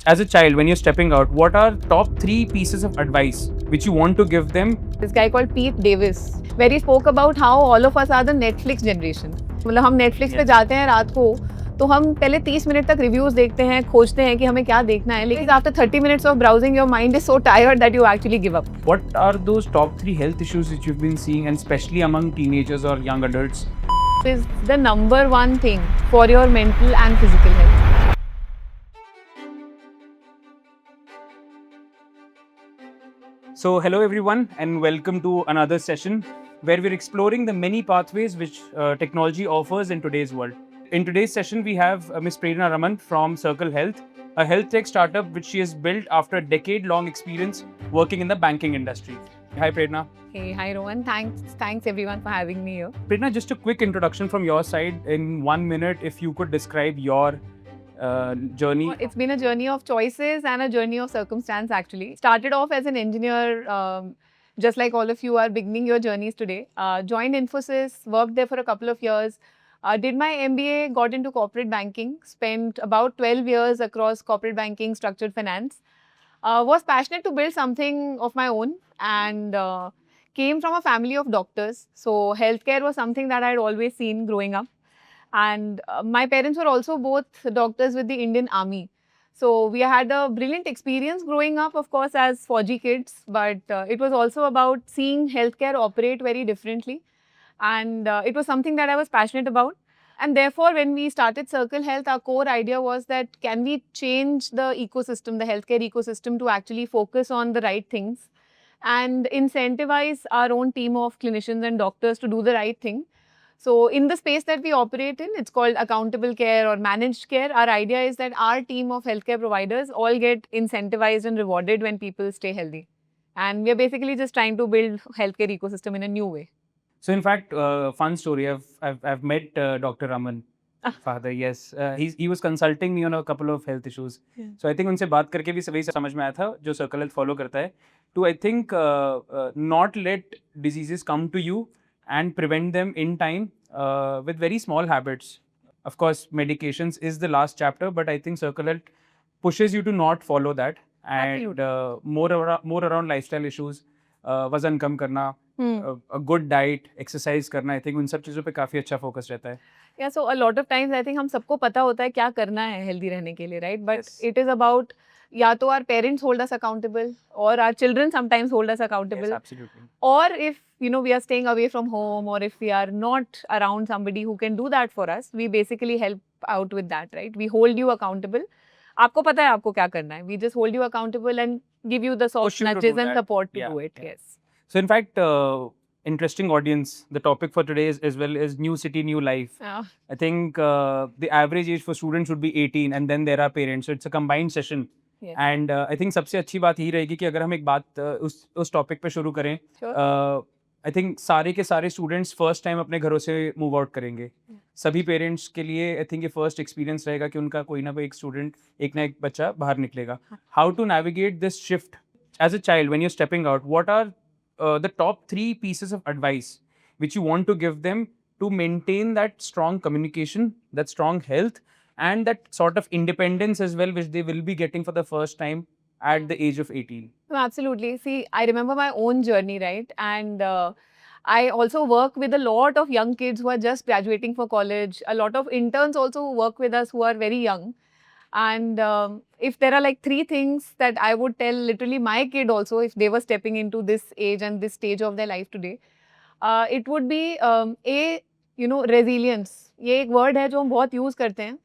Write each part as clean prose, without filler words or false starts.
As a child, when you're stepping out, what are top 3 pieces of advice which you want to give them? This guy called Pete Davis, where he spoke about how all of us are the Netflix generation. मतलब हम Netflix पे जाते हैं रात को तो हम पहले 30 मिनट तक रिव्यूज देखते हैं, खोजते हैं कि हमें क्या देखना है, लेकिन after 30 minutes of browsing your mind is so tired that you actually give up. What are those top 3 health issues which you've been seeing, and especially among teenagers or young adults? Is the number one thing for your mental and physical health. So, hello everyone, and welcome to another session where we're exploring the many pathways which technology offers in today's world. In today's session, we have Ms. Prerna Raman from Circle Health, a health tech startup which she has built after a decade-long experience working in the banking industry. Hi, Prerna. Hey, hi Rohan. Thanks everyone for having me here. Prerna, just a quick introduction from your side in 1 minute, if you could describe your journey. It's been a journey of choices and a journey of circumstance actually. Started off as an engineer, just like all of you are beginning your journeys today. Joined Infosys, worked there for a couple of years. Did my MBA, got into corporate banking, spent about 12 years across corporate banking, structured finance. Was passionate to build something of my own and came from a family of doctors. So healthcare was something that I had always seen growing up. And my parents were also both doctors with the Indian Army. So we had a brilliant experience growing up, of course, as Fauji kids, but it was also about seeing healthcare operate very differently. And it was something that I was passionate about. And therefore, when we started Circle Health, our core idea was that can we change the ecosystem, the healthcare ecosystem, to actually focus on the right things and incentivize our own team of clinicians and doctors to do the right thing. So in the space that we operate in, it's called accountable care or managed care. Our idea is that our team of healthcare providers all get incentivized and rewarded when people stay healthy. And we are basically just trying to build healthcare ecosystem in a new way. So, in fact, fun story. I've met Dr. Raman, father. Yes, he was consulting me on a couple of health issues. Yeah. So I think उनसे बात करके भी वही समझ में आया था जो Circle Health follow करता है. To I think not let diseases come to you and prevent them in time with very small habits. Of course, medications is the last chapter, but I think Circle Health pushes you to not follow that and more around lifestyle issues, वजन कम करना, a good diet, exercise करना. I think उन सब चीज़ों पे काफ़ी अच्छा focus रहता है. Yeah, so a lot of times I think हम सबको पता होता है क्या करना है healthy रहने के लिए, right? But Yes. it is about या तो our parents hold us accountable or our children sometimes hold us accountable. Yes, absolutely. Or if we are staying away from home or if we are not around somebody who can do that for us, we basically help out with that, right? We hold you accountable. आपको पता है आपको क्या करना है. We just hold you accountable and give you the Push soft you to nudges do and that. support to Yeah, do it. yeah. Yes. So in fact, interesting audience. The topic for today is as well as new city, new life. Yeah. I think the average age for students should be 18, and then there are parents. So it's a combined session. Yes. And I think सबसे अच्छी बात यही रहेगी कि अगर हम एक बात उस टॉपिक पे शुरू करें. Sure. आई थिंक सारे के सारे स्टूडेंट्स फर्स्ट टाइम अपने घरों से मूव आउट करेंगे. सभी पेरेंट्स के लिए आई थिंक ये फर्स्ट एक्सपीरियंस रहेगा कि उनका कोई ना कोई एक स्टूडेंट, एक ना एक बच्चा बाहर निकलेगा. How to navigate this shift as a child when you're stepping out? What are the top 3 pieces of advice which you want to give them to maintain that strong communication, that strong health, and that sort of independence as well, which they will be getting for the first time at the age of 18? No, absolutely. See, I remember my own journey, right? And I also work with a lot of young kids who are just graduating for college. A lot of interns also who work with us who are very young. And if there are like 3 things that I would tell literally my kid also if they were stepping into this age and this stage of their life today, it would be resilience. ये एक word है जो हम बहुत use करते हैं.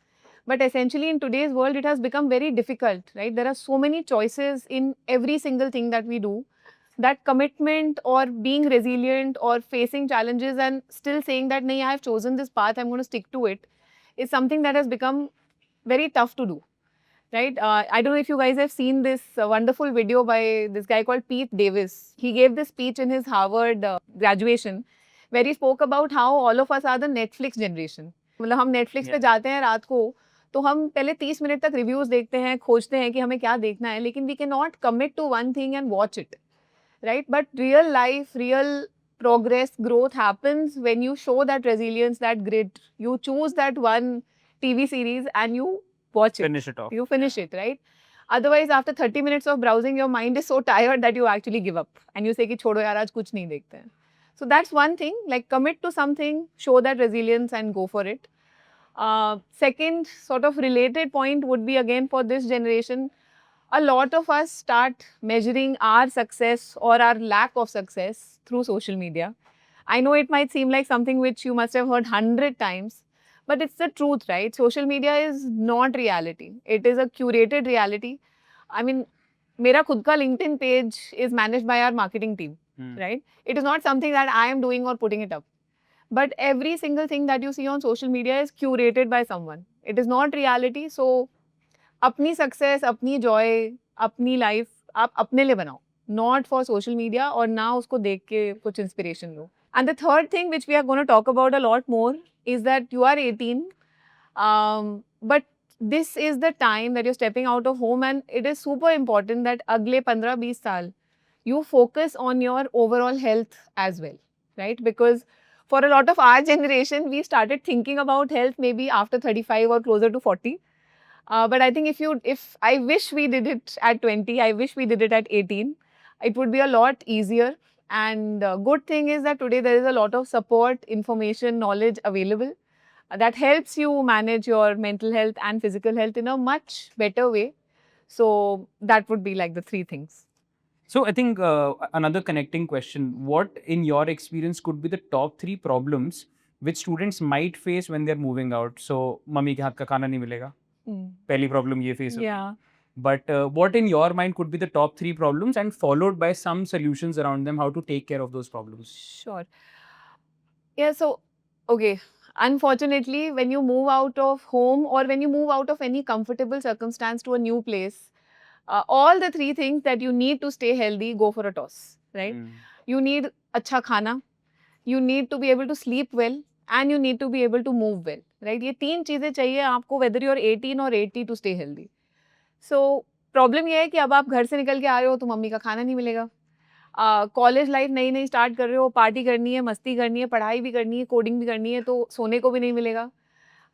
But essentially in today's world, it has become very difficult, right? There are so many choices in every single thing that we do. That commitment or being resilient or facing challenges and still saying that, nahi, I have chosen this path, I'm going to stick to it, is something that has become very tough to do, right? I don't know if you guys have seen this wonderful video by this guy called Pete Davis. He gave this speech in his Harvard graduation where he spoke about how all of us are the Netflix generation. मतलब हम Netflix पे जाते हैं रात को तो हम पहले 30 मिनट तक रिव्यूज देखते हैं, खोजते हैं कि हमें क्या देखना है, लेकिन we cannot commit to one thing and watch it, right? But real life, real progress, growth happens when you show that resilience, that grit. You choose that one TV series and you watch it. Finish it off. You finish it, right? Otherwise, after 30 minutes of browsing, your mind is so tired that you actually give up and you say कि छोड़ो यार आज कुछ नहीं देखते हैं. So that's one thing, like commit to something, show that resilience and go for it. Second sort of related point would be again for this generation, a lot of us start measuring our success or our lack of success through social media. I know it might seem like something which you must have heard 100 times, but it's the truth, right? Social media is not reality. It is a curated reality. I mean, मेरा खुद का LinkedIn page is managed by our marketing team, right? It is not something that I am doing or putting it up. But every single thing that you see on social media is curated by someone. It is not reality. So, अपनी success, अपनी joy, अपनी life आप अपने लिए बनाओ. Not for social media और ना उसको देख के कुछ inspiration low. And the third thing which we are going to talk about a lot more is that you are 18, but this is the time that you're stepping out of home, and it is super important that अगले 15-20 साल you focus on your overall health as well, right? Because for a lot of our generation, we started thinking about health maybe after 35 or closer to 40. But I think if I wish we did it at 20, I wish we did it at 18, it would be a lot easier. And good thing is that today there is a lot of support, information, knowledge available that helps you manage your mental health and physical health in a much better way. So that would be like the three things. So I think another connecting question, what in your experience could be the top 3 problems which students might face when they're moving out? So mummy के हाथ का खाना नहीं मिलेगा, पहली problem ये face होती है. Yeah. But what in your mind could be the top 3 problems and followed by some solutions around them, how to take care of those problems? Sure. Yeah, so, okay. Unfortunately, when you move out of home or when you move out of any comfortable circumstance to a new place, all the 3 things that you need to stay healthy go for a toss, right? You need अच्छा खाना, you need to be able to sleep well, and you need to be able to move well, right? ये 3 चीज़ें चाहिए आपको whether you're 18 or 80 to stay healthy. So, problem ये है कि अब आप घर से निकल के आ रहे हो तो मम्मी का खाना नहीं मिलेगा. कॉलेज लाइफ नई स्टार्ट कर रहे हो, पार्टी करनी है, मस्ती करनी है, पढ़ाई भी करनी है, कोडिंग भी करनी है, तो सोने को भी नहीं मिलेगा.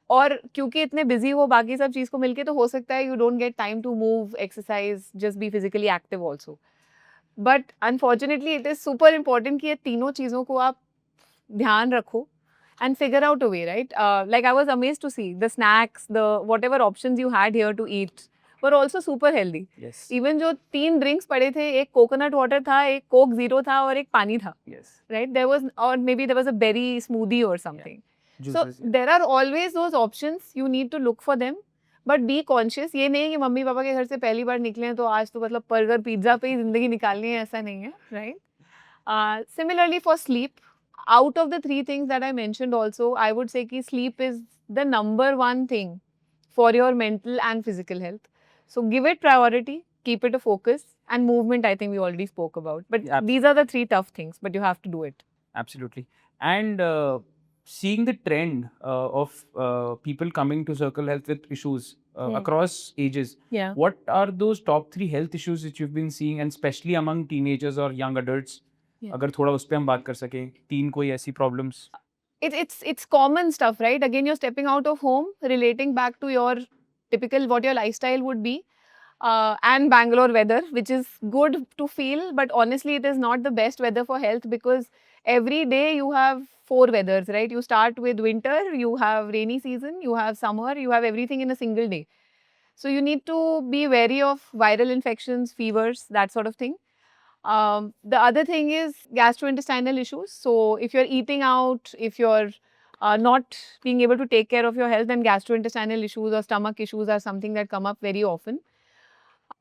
और क्योंकि इतने बिजी हो बाकी सब चीज़ को मिलके, तो हो सकता है you don't get time to move, exercise, just be physically active also. But unfortunately it is super important कि ये तीनों चीज़ों को आप ध्यान रखो and figure out a way, right? Like I was amazed to see the snacks, the whatever options you had here to eat were also super healthy. Yes. Even जो 3 drinks पड़े थे, एक coconut water था, एक Coke Zero था और एक पानी था. Yes. Right? There was, or maybe there was a berry smoothie or something. Yeah. Juices, so there are always those options. You need to look for them, but be conscious. ये नहीं है कि mummy papa के घर से पहली बार निकले हैं तो आज तो मतलब बर्गर पिज्जा पे ही जिंदगी निकालनी है, ऐसा नहीं है, right? Similarly for sleep. Out of the 3 things that I mentioned also, I would say कि sleep is the number 1 thing for your mental and physical health. So give it priority, keep it a focus, and movement I think we already spoke about. But these are the 3 tough things, but you have to do it. Absolutely. And seeing the trend of people coming to Circle Health with issues across ages, Yeah. what are those top 3 health issues that you've been seeing, and especially among teenagers or young adults? Yeah. अगर थोड़ा उस पे हम बात कर सकें, 3 कोई ऐसी problems? It's common stuff, right? Again, you're stepping out of home, relating back to your typical what your lifestyle would be, and Bangalore weather, which is good to feel, but honestly, it is not the best weather for health because every day you have 4 weathers, right? You start with winter, you have rainy season, you have summer, you have everything in a single day. So you need to be wary of viral infections, fevers, that sort of thing. The other thing is gastrointestinal issues. So if you're eating out, if you're not being able to take care of your health, then gastrointestinal issues or stomach issues are something that come up very often.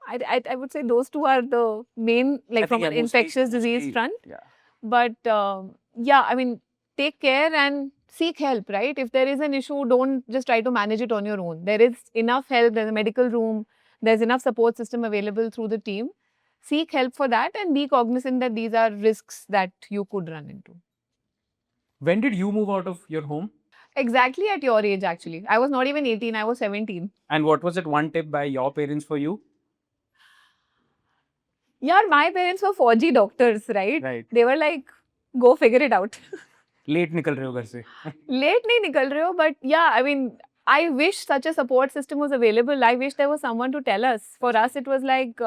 I would say those 2 are the main, like from an infectious disease front. Yeah. But yeah, I mean, take care and seek help, right? If there is an issue, don't just try to manage it on your own. There is enough help, there's a medical room, there's enough support system available through the team. Seek help for that and be cognizant that these are risks that you could run into. When did you move out of your home? Exactly at your age, actually. I was not even 18, I was 17. And what was that one tip by your parents for you? Yeah, my parents were 4G doctors, right? Right. They were like, go figure it out. Late निकल रहे हो घर से. Late नहीं निकल रहे हो, but yeah, I mean, I wish such a support system was available. I wish there was someone to tell us. For us, it was like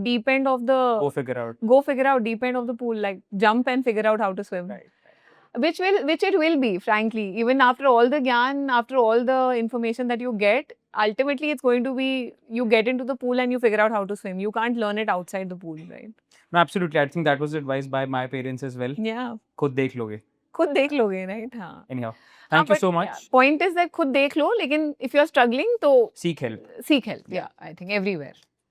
deep end of the Go figure out. go figure out deep end of the pool, like jump and figure out how to swim. Right. Which it will be, frankly. Even after all the gyan, after all the information that you get, ultimately it's going to be you get into the pool and you figure out how to swim. You can't learn it outside the pool, right? No, absolutely. I think that was advised by my parents as well. Yeah. खुद देख लोगे. खुद देख लोगे, right? हाँ. Anyhow, thank you but so yeah, much. point is that खुद देख लो, लेकिन if you're struggling, तो Seek help. seek help. Yeah, I think everywhere.